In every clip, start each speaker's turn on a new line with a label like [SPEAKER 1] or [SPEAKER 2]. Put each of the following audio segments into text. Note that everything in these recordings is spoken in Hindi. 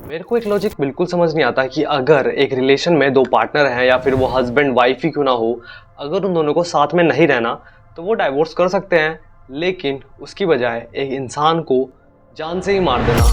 [SPEAKER 1] मेरे को एक लॉजिक बिल्कुल समझ नहीं आता कि अगर एक रिलेशन में दो पार्टनर हैं या फिर वो हस्बैंड वाइफ ही क्यों ना हो, अगर उन दोनों को साथ में नहीं रहना तो वो डाइवोर्स कर सकते हैं। लेकिन उसकी बजाय एक इंसान को जान से ही मार देना,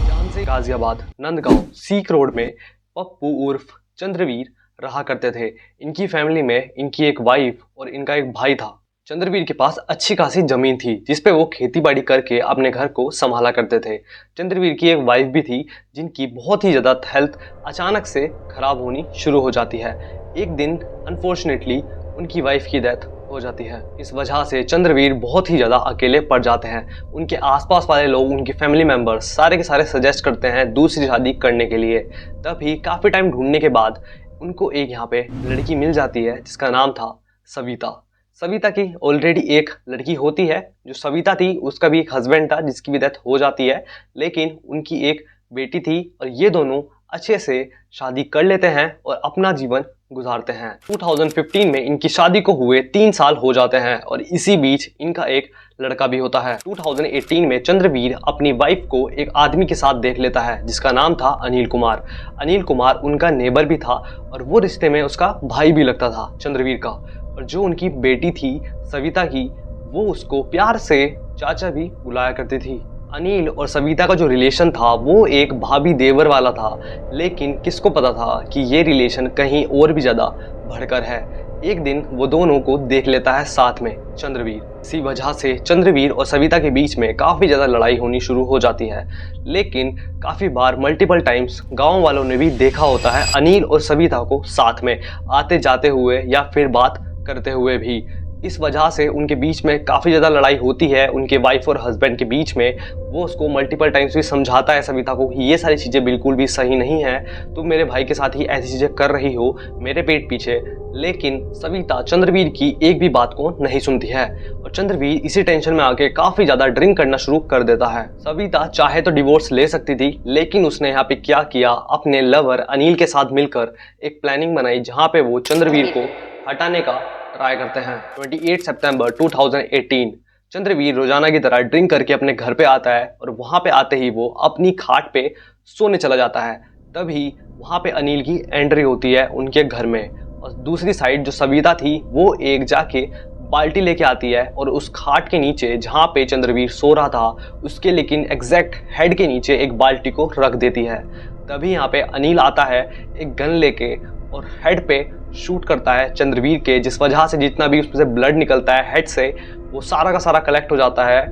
[SPEAKER 1] जान से गाजियाबाद नंदगांव सीक रोड में पप्पू उर्फ चंद्रवीर रहा करते थे। इनकी फैमिली में इनकी एक वाइफ और इनका एक भाई था। चंद्रवीर के पास अच्छी खासी जमीन थी जिसपे वो खेती बाड़ी करके अपने घर को संभाला करते थे। चंद्रवीर की एक वाइफ भी थी जिनकी बहुत ही ज़्यादा हेल्थ अचानक से खराब होनी शुरू हो जाती है। एक दिन अनफॉर्चुनेटली उनकी वाइफ की डेथ हो जाती है। इस वजह से चंद्रवीर बहुत ही ज़्यादा अकेले पड़ जाते हैं। उनके आसपास वाले लोग, उनकी फैमिली मेंबर्स सारे के सारे सजेस्ट करते हैं दूसरी शादी करने के लिए। तभी काफ़ी टाइम ढूंढने के बाद उनको एक यहाँ पे लड़की मिल जाती है जिसका नाम था सविता। सविता की ऑलरेडी एक लड़की होती है। जो सविता थी उसका भी एक हस्बैंड था जिसकी भी डेथ हो जाती है, लेकिन उनकी एक बेटी थी और ये दोनों अच्छे से शादी कर लेते हैं और अपना जीवन गुजारते हैं। 2015 में इनकी शादी को हुए 3 साल हो जाते हैं और इसी बीच इनका एक लड़का भी होता है। 2018 में चंद्रवीर अपनी वाइफ को एक आदमी के साथ देख लेता है जिसका नाम था अनिल कुमार। अनिल कुमार उनका नेबर भी था और वो रिश्ते में उसका भाई भी लगता था चंद्रवीर का। और जो उनकी बेटी थी सविता की, वो उसको प्यार से चाचा भी बुलाया करती थी। अनिल और सविता का जो रिलेशन था वो एक भाभी देवर वाला था, लेकिन किसको पता था कि ये रिलेशन कहीं और भी ज़्यादा बढ़कर है। एक दिन वो दोनों को देख लेता है साथ में चंद्रवीर। इसी वजह से चंद्रवीर और सविता के बीच में काफ़ी ज़्यादा लड़ाई होनी शुरू हो जाती है। लेकिन काफ़ी बार मल्टीपल टाइम्स गांव वालों ने भी देखा होता है अनिल और सविता को साथ में आते जाते हुए या फिर बात करते हुए भी। इस वजह से उनके बीच में काफ़ी ज़्यादा लड़ाई होती है। उनके वाइफ और हस्बैंड के बीच में वो उसको मल्टीपल टाइम्स भी समझाता है सविता को कि ये सारी चीज़ें बिल्कुल भी सही नहीं है, तुम मेरे भाई के साथ ही ऐसी चीज़ें कर रही हो मेरे पेट पीछे। लेकिन सविता चंद्रवीर की एक भी बात को नहीं सुनती है और चंद्रवीर इसी टेंशन में आके काफ़ी ज़्यादा ड्रिंक करना शुरू कर देता है। सविता चाहे तो डिवोर्स ले सकती थी, लेकिन उसने यहाँ पे क्या किया, अपने लवर अनिल के साथ मिलकर एक प्लानिंग बनाई जहाँ पे वो चंद्रवीर को हटाने का ट्राई करते हैं। 28 सितंबर 2018 चंद्रवीर रोजाना की तरह ड्रिंक करके अपने घर पे आता है और वहां पे आते ही वो अपनी खाट पे सोने चला जाता है। तभी वहां पे अनिल की एंट्री होती है उनके घर में और दूसरी साइड जो सविता थी वो एक जाके बाल्टी लेके आती है और उस खाट के नीचे जहाँ पे चंद्रवीर सो रहा था उसके लेकिन एग्जैक्ट हेड के नीचे एक बाल्टी को रख देती है। तभी यहाँ पे अनिल आता है एक गन लेके और हेड पे शूट करता है चंद्रवीर के, जिस वजह से जितना भी उसमें से ब्लड निकलता है हेड से वो सारा का सारा कलेक्ट हो जाता है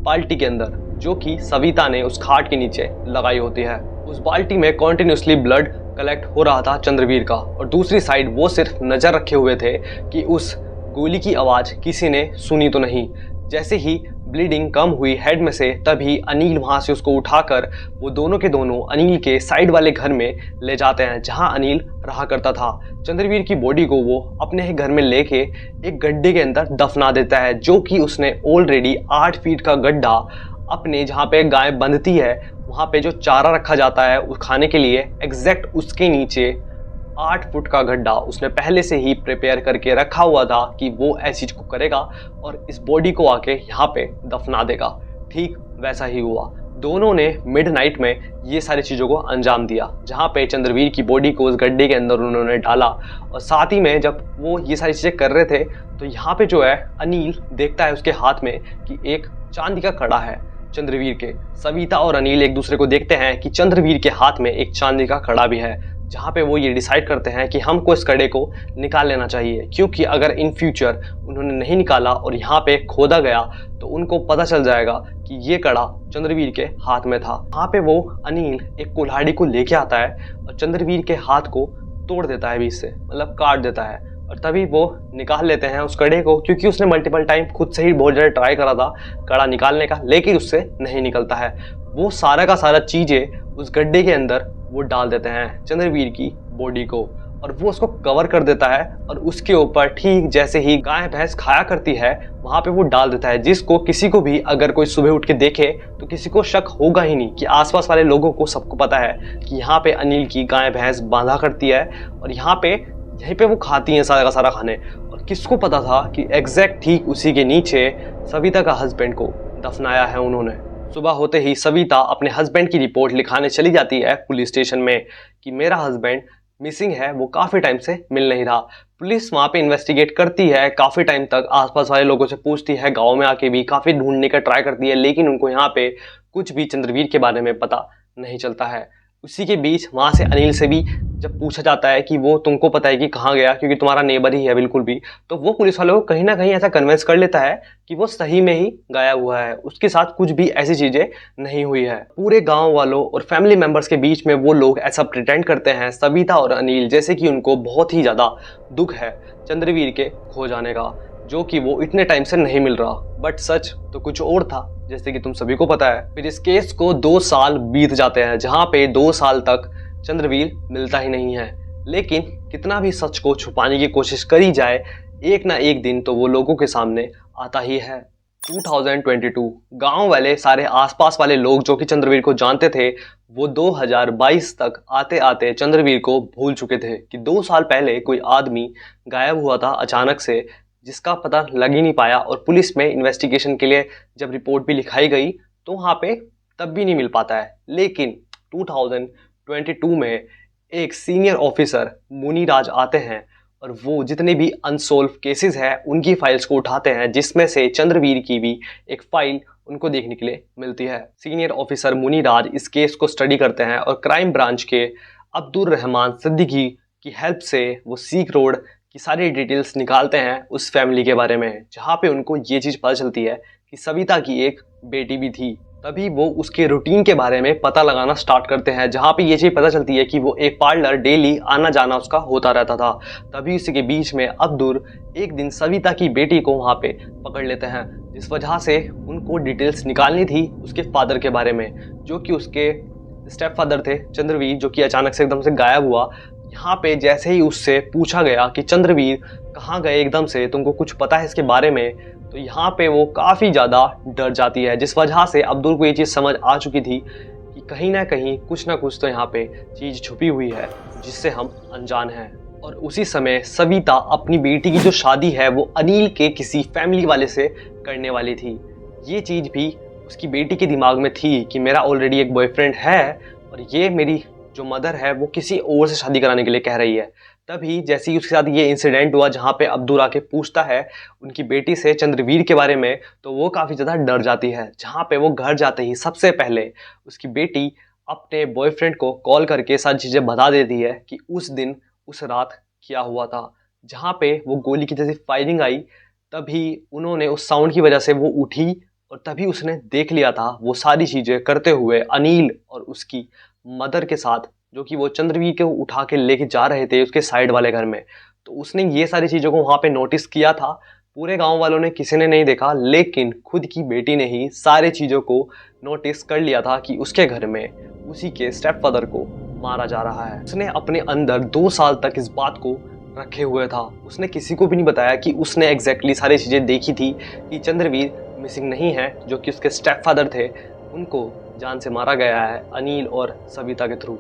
[SPEAKER 1] बाल्टी के अंदर, जो कि सविता ने उस खाट के नीचे लगाई होती है। उस बाल्टी में कॉन्टिन्यूसली ब्लड कलेक्ट हो रहा था चंद्रवीर का और दूसरी साइड वो सिर्फ नज़र रखे हुए थे कि उस गोली की आवाज़ किसी ने सुनी तो नहीं। जैसे ही ब्लीडिंग कम हुई हेड में से, तभी अनिल वहाँ से उसको उठाकर वो दोनों के दोनों अनिल के साइड वाले घर में ले जाते हैं जहाँ अनिल रहा करता था। चंद्रवीर की बॉडी को वो अपने ही घर में लेके एक गड्ढे के अंदर दफना देता है, जो कि उसने ऑलरेडी 8 फीट का गड्ढा अपने जहाँ पे गाय बंधती है वहाँ पे जो चारा रखा जाता है उस खाने के लिए एग्जैक्ट उसके नीचे 8 फुट का गड्ढा उसने पहले से ही प्रिपेयर करके रखा हुआ था कि वो ऐसी चीज को करेगा और इस बॉडी को आके यहाँ पे दफना देगा। ठीक वैसा ही हुआ। दोनों ने मिडनाइट में ये सारी चीज़ों को अंजाम दिया, जहाँ पे चंद्रवीर की बॉडी को उस गड्ढे के अंदर उन्होंने डाला और साथ ही में जब वो ये सारी चीज़ें कर रहे थे तो यहाँ पे जो है अनिल देखता है उसके हाथ में कि एक चांदी का कड़ा है चंद्रवीर के। सविता और अनिल एक दूसरे को देखते हैं कि चंद्रवीर के हाथ में एक चांदी का कड़ा भी है, जहाँ पे वो ये डिसाइड करते हैं कि हमको इस कड़े को निकाल लेना चाहिए, क्योंकि अगर इन फ्यूचर उन्होंने नहीं निकाला और यहाँ पे खोदा गया तो उनको पता चल जाएगा कि ये कड़ा चंद्रवीर के हाथ में था। वहाँ पे वो अनिल एक कुल्हाड़ी को लेके आता है और चंद्रवीर के हाथ को तोड़ देता है बीच से, मतलब काट देता है। और तभी वो निकाल लेते हैं उस कड़े को, क्योंकि उसने मल्टीपल टाइम खुद से ही बहुत ज़्यादा ट्राई करा था कड़ा निकालने का, लेकिन उससे नहीं निकलता है। वो सारा का सारा चीज़ें उस गड्ढे के अंदर वो डाल देते हैं चंद्रवीर की बॉडी को और वो उसको कवर कर देता है और उसके ऊपर ठीक जैसे ही गाय भैंस खाया करती है वहाँ पे वो डाल देता है, जिसको किसी को भी अगर कोई सुबह उठ के देखे तो किसी को शक होगा ही नहीं कि आसपास वाले लोगों को सबको पता है कि यहाँ पे अनिल की गाय भैंस बांधा करती है और यहीं पे वो खाती हैं सारा का सारा खाने। और किसको पता था कि एग्जैक्ट ठीक उसी के नीचे सविता का हस्बैंड को दफनाया है उन्होंने। सुबह होते ही सविता अपने हस्बैंड की रिपोर्ट लिखाने चली जाती है पुलिस स्टेशन में कि मेरा हस्बैंड मिसिंग है, वो काफ़ी टाइम से मिल नहीं रहा। पुलिस वहाँ पे इन्वेस्टिगेट करती है, काफ़ी टाइम तक आसपास वाले लोगों से पूछती है, गांव में आके भी काफ़ी ढूंढने का ट्राई करती है, लेकिन उनको यहाँ पे कुछ भी चंद्रवीर के बारे में पता नहीं चलता है। उसी के बीच वहाँ से अनिल से भी जब पूछा जाता है कि वो तुमको पता है कि कहाँ गया, क्योंकि तुम्हारा नेबर ही है बिल्कुल भी, तो वो पुलिस वालों को कहीं ना कहीं ऐसा कन्विंस कर लेता है कि वो सही में ही गायब हुआ है, उसके साथ कुछ भी ऐसी चीजें नहीं हुई है। पूरे गांव वालों और फैमिली मेंबर्स के बीच में वो लोग ऐसा प्रिटेंड करते हैं सविता और अनिल जैसे कि उनको बहुत ही ज्यादा दुख है चंद्रवीर के खो जाने का, जो कि वो इतने टाइम से नहीं मिल रहा। बट सच तो कुछ और था, जैसे कि तुम सभी को पता है। फिर इस केस को 2 साल बीत जाते हैं, जहाँ पे 2 साल तक चंद्रवीर मिलता ही नहीं है। लेकिन कितना भी सच को छुपाने की कोशिश करी जाए, एक ना एक दिन तो वो लोगों के सामने आता ही है। 2022 गांव वाले सारे आसपास वाले लोग जो कि चंद्रवीर को जानते थे, वो 2022 तक आते आते चंद्रवीर को भूल चुके थे कि 2 साल पहले कोई आदमी गायब हुआ था अचानक से, जिसका पता लग ही नहीं पाया। और पुलिस में इन्वेस्टिगेशन के लिए जब रिपोर्ट भी लिखाई गई तो वहाँ पे तब भी नहीं मिल पाता है। लेकिन 2022 में एक सीनियर ऑफिसर मुनीराज आते हैं और वो जितने भी अनसोल्व केसेस हैं उनकी फाइल्स को उठाते हैं, जिसमें से चंद्रवीर की भी एक फाइल उनको देखने के लिए मिलती है। सीनियर ऑफिसर मुनीराज इस केस को स्टडी करते हैं और क्राइम ब्रांच के अब्दुल रहमान सिद्दीकी की हेल्प से वो सीक रोड की सारी डिटेल्स निकालते हैं उस फैमिली के बारे में, जहाँ पे उनको ये चीज़ पता चलती है कि सविता की एक बेटी भी थी। तभी वो उसके रूटीन के बारे में पता लगाना स्टार्ट करते हैं, जहाँ पे ये चीज़ पता चलती है कि वो एक पार्लर डेली आना जाना उसका होता रहता था। तभी उसी के बीच में अब्दुल एक दिन सविता की बेटी को वहाँ पे पकड़ लेते हैं, जिस वजह से उनको डिटेल्स निकालनी थी उसके फादर के बारे में, जो कि उसके स्टेप फादर थे चंद्रवीर, जो कि अचानक से एकदम से गायब हुआ। यहाँ पे जैसे ही उससे पूछा गया कि चंद्रवीर कहाँ गए एकदम से, तुमको कुछ पता है इसके बारे में, तो यहाँ पे वो काफ़ी ज़्यादा डर जाती है, जिस वजह से अब्दुल को ये चीज़ समझ आ चुकी थी कि कहीं ना कहीं कुछ ना कुछ तो यहाँ पे चीज़ छुपी हुई है जिससे हम अनजान हैं। और उसी समय सविता अपनी बेटी की जो शादी है वो अनिल के किसी फैमिली वाले से करने वाली थी। ये चीज़ भी उसकी बेटी के दिमाग में थी कि मेरा ऑलरेडी एक बॉयफ्रेंड है और ये मेरी जो मदर है वो किसी और से शादी कराने के लिए कह रही है। तभी जैसे ही उसके साथ ये इंसिडेंट हुआ जहाँ पे अब्दुल आके पूछता है उनकी बेटी से चंद्रवीर के बारे में, तो वो काफ़ी ज़्यादा डर जाती है। जहाँ पे वो घर जाते ही सबसे पहले उसकी बेटी अपने बॉयफ्रेंड को कॉल करके सारी चीज़ें बता देती है कि उस दिन उस रात क्या हुआ था। जहाँ पे वो गोली की जैसी फायरिंग आई, तभी उन्होंने उस साउंड की वजह से वो उठी और तभी उसने देख लिया था वो सारी चीज़ें करते हुए अनिल और उसकी मदर के साथ, जो कि वो चंद्रवीर को उठा के लेके जा रहे थे उसके साइड वाले घर में। तो उसने ये सारी चीज़ों को वहाँ पे नोटिस किया था। पूरे गांव वालों ने किसी ने नहीं देखा, लेकिन खुद की बेटी ने ही सारी चीज़ों को नोटिस कर लिया था कि उसके घर में उसी के स्टेप फादर को मारा जा रहा है। उसने अपने अंदर 2 साल तक इस बात को रखे हुए था। उसने किसी को भी नहीं बताया कि उसने एग्जैक्टली सारी चीज़ें देखी थी कि चंद्रवीर मिसिंग नहीं है, जो कि उसके स्टेप फादर थे, उनको जान से मारा गया है अनिल और सविता के थ्रू।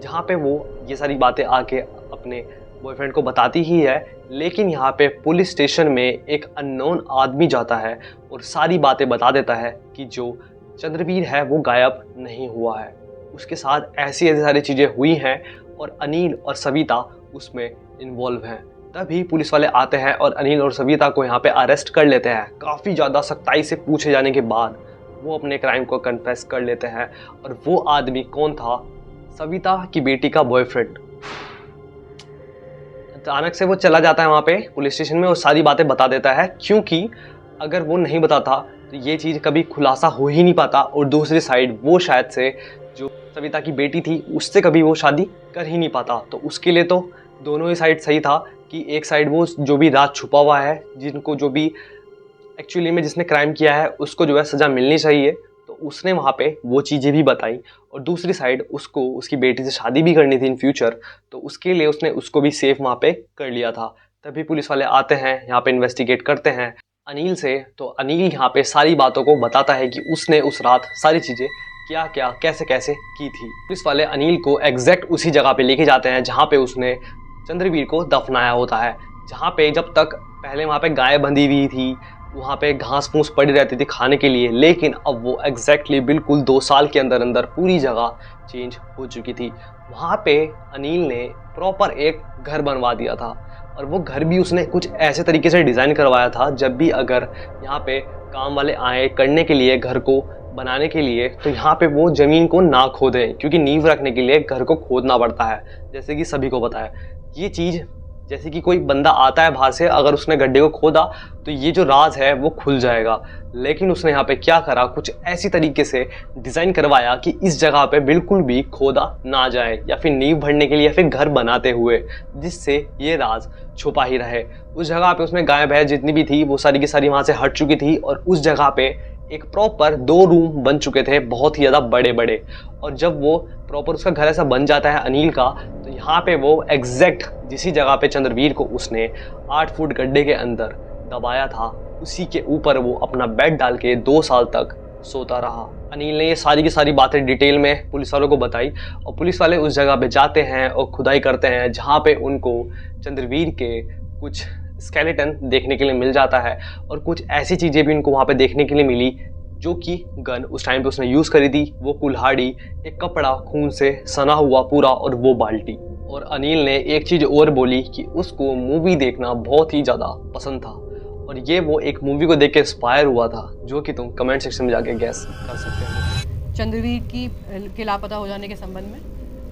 [SPEAKER 1] जहाँ पे वो ये सारी बातें आके अपने बॉयफ्रेंड को बताती ही है, लेकिन यहाँ पे पुलिस स्टेशन में एक अननोन आदमी जाता है और सारी बातें बता देता है कि जो चंद्रवीर है वो गायब नहीं हुआ है, उसके साथ ऐसी ऐसी सारी चीज़ें हुई हैं और अनिल और सविता उसमें इन्वॉल्व हैं। तभी पुलिस वाले आते हैं और अनिल और सविता को यहाँ पे अरेस्ट कर लेते हैं। काफ़ी ज़्यादा सख्ताई से पूछे जाने के बाद वो अपने क्राइम को कन्फेस कर लेते हैं। और वो आदमी कौन था? सविता की बेटी का बॉयफ्रेंड। अचानक से वो चला जाता है वहाँ पे पुलिस स्टेशन में और सारी बातें बता देता है, क्योंकि अगर वो नहीं बताता तो ये चीज़ कभी खुलासा हो ही नहीं पाता। और दूसरी साइड वो शायद से जो सविता की बेटी थी उससे कभी वो शादी कर ही नहीं पाता। तो उसके लिए तो दोनों ही साइड सही था कि एक साइड वो जो भी राज छुपा हुआ है, जिनको जो भी एक्चुअली में जिसने क्राइम किया है उसको जो है सज़ा मिलनी चाहिए, तो उसने वहाँ पे वो चीज़ें भी बताई। और दूसरी साइड उसको उसकी बेटी से शादी भी करनी थी इन फ्यूचर, तो उसके लिए उसने उसको भी सेफ वहाँ पे कर लिया था। तभी पुलिस वाले आते हैं यहाँ पे इन्वेस्टिगेट करते हैं अनिल से। तो अनिल यहाँ पे सारी बातों को बताता है कि उसने उस रात सारी चीज़ें क्या क्या कैसे कैसे की थी। पुलिस वाले अनिल को एग्जैक्ट उसी जगह पे लेके जाते हैं जहाँ पे उसने चंद्रवीर को दफनाया होता है, जहाँ पे जब तक पहले वहाँ पे गाय बंधी हुई थी, वहाँ पे घास फूस पड़ी रहती थी खाने के लिए, लेकिन अब वो एग्जैक्टली बिल्कुल 2 साल के अंदर अंदर पूरी जगह चेंज हो चुकी थी। वहाँ पे अनिल ने प्रॉपर एक घर बनवा दिया था, और वो घर भी उसने कुछ ऐसे तरीके से डिज़ाइन करवाया था, जब भी अगर यहाँ पे काम वाले आए करने के लिए घर को बनाने के लिए, तो यहाँ पे वो ज़मीन को ना खोदें, क्योंकि नींव रखने के लिए घर को खोदना पड़ता है, जैसे कि सभी को पता है। ये चीज़ जैसे कि कोई बंदा आता है बाहर से, अगर उसने गड्ढे को खोदा तो ये जो राज है वो खुल जाएगा। लेकिन उसने यहाँ पे क्या करा, कुछ ऐसी तरीके से डिज़ाइन करवाया कि इस जगह पे बिल्कुल भी खोदा ना जाए, या फिर नींव भरने के लिए या फिर घर बनाते हुए, जिससे ये राज छुपा ही रहे। उस जगह पे उसमें गाय भैंस जितनी भी थी वो सारी की सारी वहाँ से हट चुकी थी, और उस जगह पे एक प्रॉपर 2 रूम बन चुके थे, बहुत ही ज़्यादा बड़े बड़े। और जब वो प्रॉपर उसका घर ऐसा बन जाता है अनिल का, तो यहाँ पे वो एग्जैक्ट जिसी जगह पे चंद्रवीर को उसने 8 फुट गड्ढे के अंदर दबाया था, उसी के ऊपर वो अपना बेड डाल के 2 साल तक सोता रहा। अनिल ने ये सारी की सारी बातें डिटेल में पुलिस वालों को बताई, और पुलिस वाले उस जगह पे जाते हैं और खुदाई करते हैं, जहाँ पे उनको चंद्रवीर के कुछ स्केलेटन देखने के लिए मिल जाता है, और कुछ ऐसी चीज़ें भी उनको वहाँ पे देखने के लिए मिली, जो कि गन उस टाइम पे उसने यूज़ करी थी, वो कुल्हाड़ी, एक कपड़ा खून से सना हुआ पूरा, और वो बाल्टी। और अनिल ने एक चीज़ और बोली कि उसको मूवी देखना बहुत ही ज़्यादा पसंद था, और ये वो एक मूवी को देख के इंस्पायर हुआ था, जो कि तुम कमेंट सेक्शन में जाके गैस कर सकते हो।
[SPEAKER 2] चंद्रवीर के लापता हो जाने के संबंध में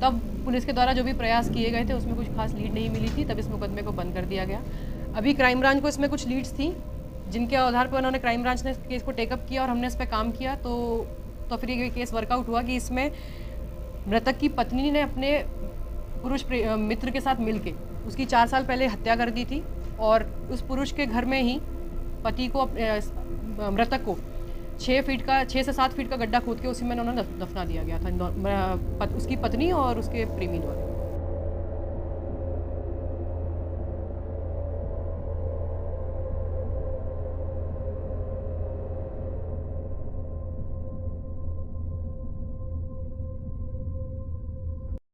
[SPEAKER 2] तब पुलिस के द्वारा जो भी प्रयास किए गए थे उसमें कुछ खास लीड नहीं मिली थी, तब इस मुकदमे को बंद कर दिया गया। अभी क्राइम ब्रांच को इसमें कुछ लीड्स थी, जिनके आधार पर उन्होंने क्राइम ब्रांच ने केस को टेकअप किया और हमने इस पर काम किया। तो फिर ये केस वर्कआउट हुआ कि इसमें मृतक की पत्नी ने अपने पुरुष मित्र के साथ मिलके उसकी 4 साल पहले हत्या कर दी थी, और उस पुरुष के घर में ही पति को मृतक को 6 से 7 फीट का गड्ढा खोद के उसी में उन्होंने दफना दिया गया था, उसकी पत्नी और उसके प्रेमी द्वारा।